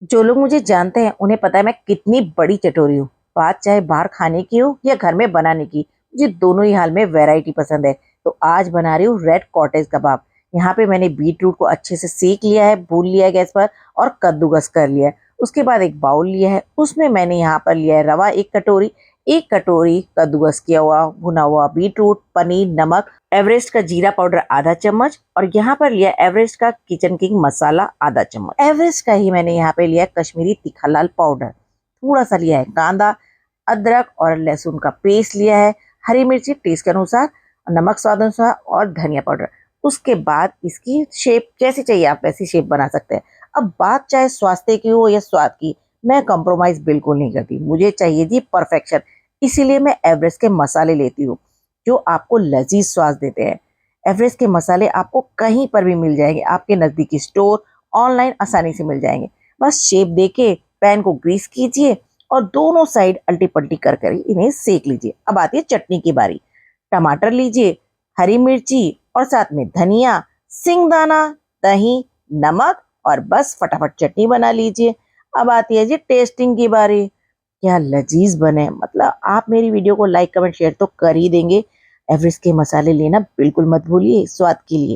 जो लोग मुझे जानते हैं उन्हें पता है मैं कितनी बड़ी चटोरी हूँ। बात चाहे बाहर खाने की हो या घर में बनाने की, मुझे दोनों ही हाल में वैरायटी पसंद है। तो आज बना रही हूँ रेड कॉटेज कबाब। यहाँ पे मैंने बीट रूट को अच्छे से सेक लिया है, भून लिया है गैस पर और कद्दूकस कर लिया है। उसके बाद एक बाउल लिया है, उसमें मैंने यहाँ पर लिया है रवा 1 कटोरी, 1 कटोरी कद्दूकस किया हुआ भुना हुआ बीट रूट, पनीर, नमक, एवरेस्ट का जीरा पाउडर आधा चम्मच और यहाँ पर लिया एवरेस्ट का किचन किंग मसाला आधा चम्मच। एवरेस्ट का ही मैंने यहाँ पे लिया कश्मीरी तीखा लाल पाउडर, थोड़ा सा लिया है कांदा, अदरक और लहसुन का पेस्ट लिया है, हरी मिर्ची टेस्ट के अनुसार, नमक स्वाद अनुसार और धनिया पाउडर। उसके बाद इसकी शेप जैसी चाहिए आप वैसी शेप बना सकते हैं। अब बात चाहे स्वास्थ्य की हो या स्वाद की, मैं कॉम्प्रोमाइज बिल्कुल नहीं करती, मुझे चाहिए जी परफेक्शन। इसीलिए मैं एवरेस्ट के मसाले लेती हूँ जो आपको लजीज स्वाद देते हैं। एवरेस्ट के मसाले आपको कहीं पर भी मिल जाएंगे, आपके नजदीकी स्टोर, ऑनलाइन आसानी से मिल जाएंगे। बस शेप देके पैन को ग्रीस कीजिए और दोनों साइड अल्टी पल्टी कर कर इन्हें सेक लीजिए। अब आती है चटनी की बारी। टमाटर लीजिए, हरी मिर्ची और साथ में धनिया, सिंगदाना, दही, नमक और बस फटाफट चटनी बना लीजिए। अब आती है जी टेस्टिंग की बारी। क्या लजीज बने, मतलब आप मेरी वीडियो को लाइक कमेंट शेयर तो कर ही देंगे। एवरेस्ट के मसाले लेना बिल्कुल मत भूलिए स्वाद के लिए।